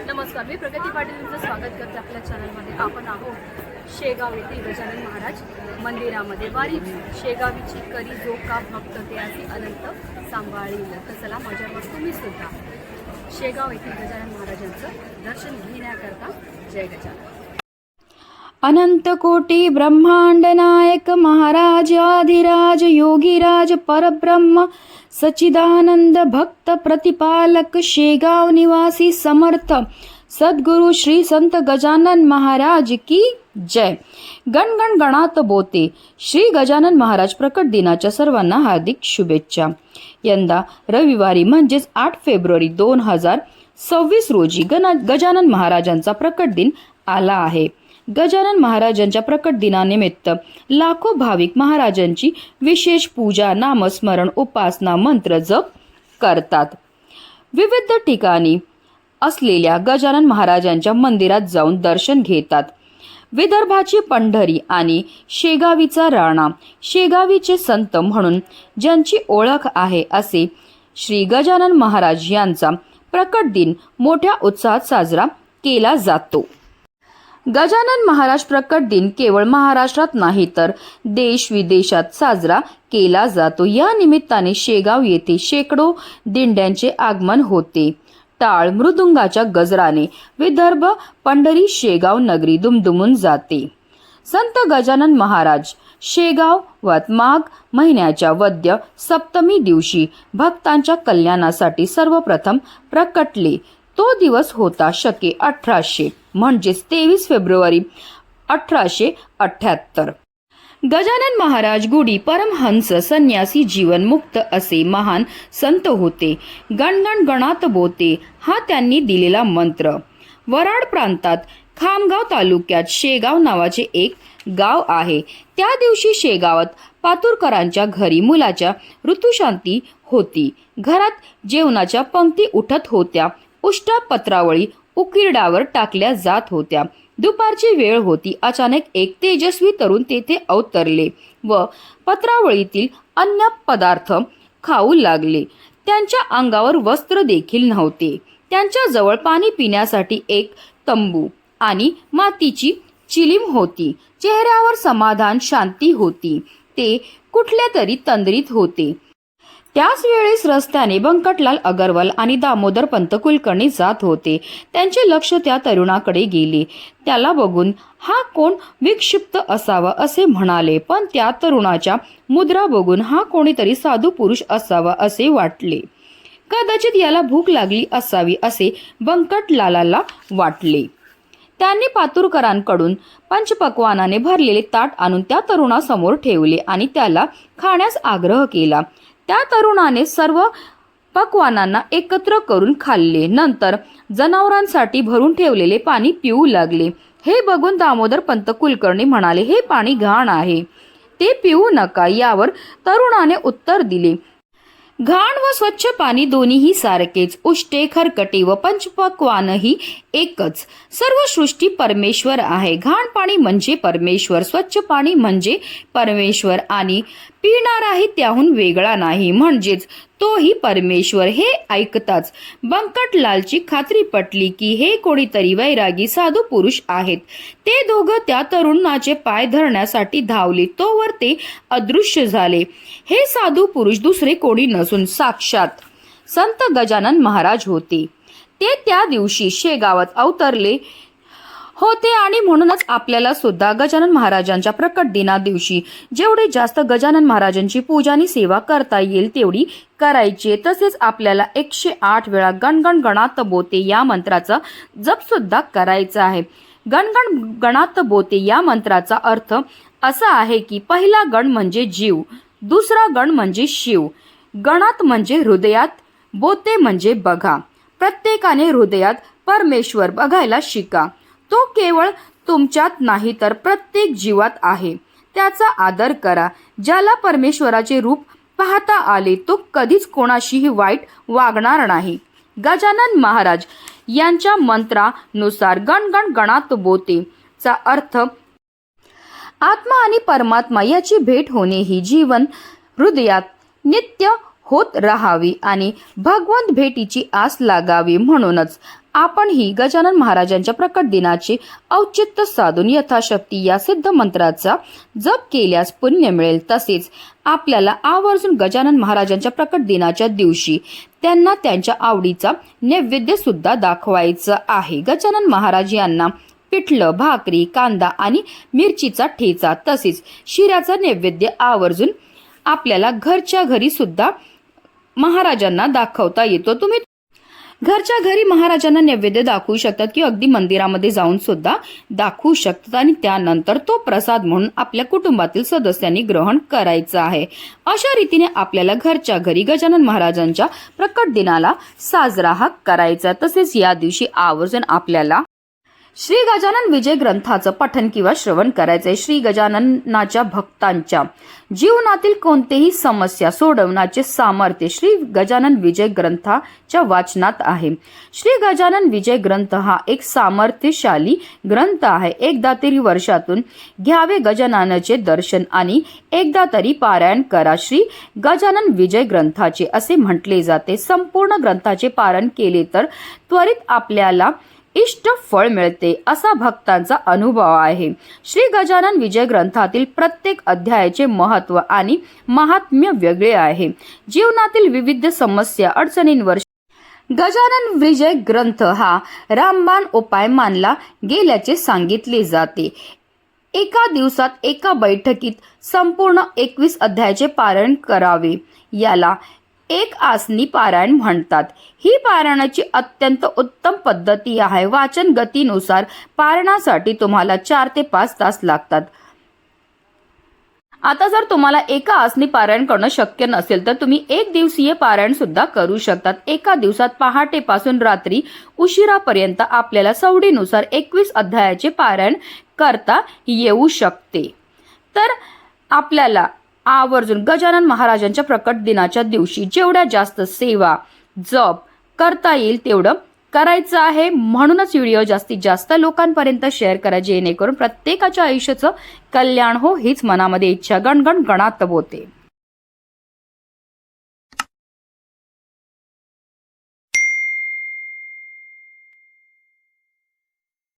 नमस्कार, मी प्रगती पाटील तुमचं स्वागत करते आपल्या चॅनलमध्ये. आपण आहोत शेगाव येथील गजानन महाराज मंदिरामध्ये. वारी शेगावीची करी जो का भक्त ते असे अनंत सांभाळील. तर चला माझ्यावर तुम्ही सुद्धा शेगाव येथील गजानन महाराजांचं दर्शन घेण्याकरता. जय गजानन. अनंत कोटी ब्रह्मांड नायक महाराज आदिराज योगीराज परब्रह्म सच्चिदानंद भक्त प्रतिपालक शेगाव निवासी समर्थ सद्गुरु श्री संत गजानन महाराज की जय. गणगण गणात बोते. श्री गजानन महाराज प्रकट दिनाच्या सर्वांना हार्दिक शुभेच्छा. यंदा रविवारी म्हणजेच 8 फेब्रुवारी 2026 रोजी गजानन महाराजांचा प्रकट दिन आला आहे. गजानन महाराजांच्या प्रकट दिनानिमित्त लाखो भाविक महाराजांची विशेष पूजा, नामस्मरण, उपासना, मंत्र जप करतात. विविध ठिकाणी असलेल्या गजानन महाराजांच्या मंदिरात जाऊन दर्शन घेतात. विदर्भाची पंढरी आणि शेगावीचा राणा, शेगावीचे संत म्हणून ज्यांची ओळख आहे असे श्री गजानन महाराज यांचा प्रकट दिन मोठ्या उत्साहात साजरा केला जातो. गजानन महाराज प्रकट दिन केवळ महाराष्ट्रात नाही तर देश विदेशात साजरा केला जातो. या निमित्ताने शेगाव येथे शेकडो दिंड्यांचे आगमन होते. टाळ मृदुंगाच्या गजराने विदर्भ पंढरी शेगाव नगरी दुमदुमून जाते. संत गजानन महाराज शेगावात माघ महिन्याच्या वद्य सप्तमी दिवशी भक्तांच्या कल्याणासाठी सर्वप्रथम प्रकटले. तो दिवस होता शके 1800 म्हणजेच 23 फेब्रुवारी 1878. गजानन महाराज गुडी परमहंस संन्यासी जीवनमुक्त असे महान संत होते. गणगण गणात बोते हा त्यांनी दिलेला मंत्र. वराड प्रांतात खामगाव तालुक्यात शेगाव नावाचे एक गाव आहे. त्या दिवशी शेगावात पातुरकरांच्या घरी मुलाच्या ऋतुशांती होती. घरात जेवणाच्या पंक्ती उठत होत्या. उष्टा पत्रावळी उकिरड्यावर टाकल्या जात होत्या. दुपारची वेळ होती. अचानक एक तेजस्वी तरुण तेथे अवतरले व पत्रावळीतील अन्न पदार्थ खाऊ लागले. त्यांच्या अंगावर वस्त्र देखील नव्हते. त्यांच्या जवळ पाणी पिण्यासाठी एक तंबू आणि मातीची चिलीम होती. चेहऱ्यावर समाधान, शांती होती. ते कुठल्या तरी तंद्रीत होते. त्याच वेळेस रस्त्याने बंकटलाल अगरवाल आणि दामोदर पंत कुलकर्णी जात होते. त्यांचे लक्ष त्या तरुणाकडे गेले. त्याला बघून हा कोण विक्षिप्त असावा असे म्हणाले, पण त्या तरुणाच्या मुद्रा बघून हा कोणीतरी साधू पुरुष असावा असे वाटले. कदाचित याला भूक लागली असावी असे बंकटलालाला वाटले. त्यांनी पातुरकरांकडून पंचपक्वानाने भरलेले ताट आणून त्या तरुणासमोर ठेवले आणि त्याला खाण्यास आग्रह केला. त्या तरुणाने सर्व पक्वानांना एकत्र करून खाल्ले. नंतर जनावरांसाठी भरून ठेवलेले पाणी पिऊ लागले. हे बघून दामोदर पंत कुलकर्णी म्हणाले, हे पाणी घाण आहे, ते पिऊ नका. यावर तरुणाने उत्तर दिले, घाण व स्वच्छ पाणी दोन्हीही सारखेच. उष्टे, खरकटे व पंचपक्वानही एकच. सर्व सृष्टी परमेश्वर आहे. घाण पाणी म्हणजे परमेश्वर, स्वच्छ पाणी म्हणजे परमेश्वर आणि पिणाराही त्याहून वेगळा नाही म्हणजेच तोही परमेश्वर. हे ऐकताच बंकटलालची खात्री पटली की हे कोणीतरी वैरागी साधू पुरुष आहेत. ते दोघं त्या तरुणाचे पाय धरण्यासाठी धावले. तोवर ते अदृश्य झाले. हे साधू पुरुष दुसरे कोणी नसून साक्षात संत गजानन महाराज होते. ते त्या दिवशी शेगावात अवतरले होते आणि म्हणूनच आपल्याला सुद्धा गजानन महाराजांच्या प्रकट दिना दिवशी जेवढे जास्त गजानन महाराजांची पूजा आणि सेवा करता येईल तेवढी करायची. तसेच आपल्याला 108 वेळा गणगण गणात बोते या मंत्राचा जप सुद्धा करायचा आहे. गणगण गणात बोते या मंत्राचा अर्थ असा आहे की पहिला गण म्हणजे जीव, दुसरा गण म्हणजे शिव. गणात म्हणजे हृदयात, बोते म्हणजे बघा. प्रत्येकाने हृदयात परमेश्वर बघायला शिका. तो केवळ तुमच्यात नाही तर प्रत्येक जीवात आहे. त्याचा आदर करा. ज्याला परमेश्वराचे रूप पाहता आले तो कधीच कोणाशीही वाईट वागणार नाही. गजानन महाराज यांच्या मंत्रानुसार गणगण गणात बोते चा अर्थ आत्मा आणि परमात्मा याची भेट होणे ही जीवन हृदयात नित्य होत राहावी आणि भगवंत भेटीची आस लागावी. म्हणूनच आपण ही गजानन महाराजांच्या प्रकट दिनाचे औचित्य साधून यथाशक्ती या सिद्ध मंत्राचा जप केल्यास पुण्य मिळेल. तसेच आपल्याला आवर्जून गजानन महाराजांच्या प्रकट दिनाच्या दिवशी त्यांना त्यांच्या आवडीचा नैवेद्य सुद्धा दाखवायचा आहे. गजानन महाराज यांना पिठलं, भाकरी, कांदा आणि मिरचीचा ठेचा तसेच शिऱ्याचा नैवेद्य आवर्जून आपल्याला घरच्या घरी सुद्धा महाराजांना दाखवता येतो. तुम्ही घरच्या घरी महाराजांना नैवेद्य दाखवू शकतात किंवा अगदी मंदिरामध्ये जाऊन सुद्धा दाखवू शकतात आणि त्यानंतर तो प्रसाद म्हणून आपल्या कुटुंबातील सदस्यांनी ग्रहण करायचा आहे. अशा रीतीने आपल्याला घरच्या घरी गजानन महाराजांच्या प्रकट दिनाला साजरा हा करायचा. तसेच या दिवशी आवर्जून आपल्याला श्री गजानन विजय ग्रंथाचं पठण किंवा श्रवण करायचंय. श्री गजाननाच्या भक्तांच्या जीवनातील कोणतेही समस्या सोडवण्याचे सामर्थ्य श्री गजानन विजय ग्रंथाच्या वाचनात आहे. श्री गजानन विजय ग्रंथ हा एक सामर्थ्यशाली ग्रंथ आहे. एकदा तरी वर्षातून घ्यावे गजाननाचे दर्शन आणि एकदा तरी पारायण करा श्री गजानन विजय ग्रंथाचे असे म्हटले जाते. संपूर्ण ग्रंथाचे पारायण केले तर त्वरित आपल्याला इष्ट फळ मिळते असा भक्तांचा अनुभव आहे. श्री गजानन विजय ग्रंथातील प्रत्येक अध्यायाचे महत्त्व आणि महात्म्य वेगळे आहे. जीवनातील विविध समस्या अडचणींवर गजानन विजय ग्रंथ हा रामबाण उपाय मानला गेल्याचे सांगितले जाते. एका दिवसात एका बैठकीत संपूर्ण 21 अध्यायाचे पारायण करावे. याला एक आसनी पारायण म्हणतात. ही पारायणाची अत्यंत उत्तम पद्धती आहे. वाचन गतीनुसार पारायणासाठी तुम्हाला 4 ते 5 तास लागतात. आता जर तुम्हाला एका आसनी पारायण करणं शक्य नसेल तर तुम्ही एक दिवसीय पारायण सुद्धा करू शकतात. एका दिवसात पहाटेपासून रात्री उशिरापर्यंत आपल्याला सवडीनुसार 21 अध्यायाचे पारायण करता येऊ शकते. तर आपल्याला आवर्जून गजानन महाराजांच्या प्रकट दिनाच्या दिवशी जेवढ्या जास्त सेवा जप करता येईल तेवढं करायचं आहे. म्हणूनच व्हिडिओ जास्तीत जास्त लोकांपर्यंत शेअर करा जेणेकरून प्रत्येकाच्या आयुष्याचं कल्याण हो हीच मनामध्ये इच्छा गणगण गणात होते.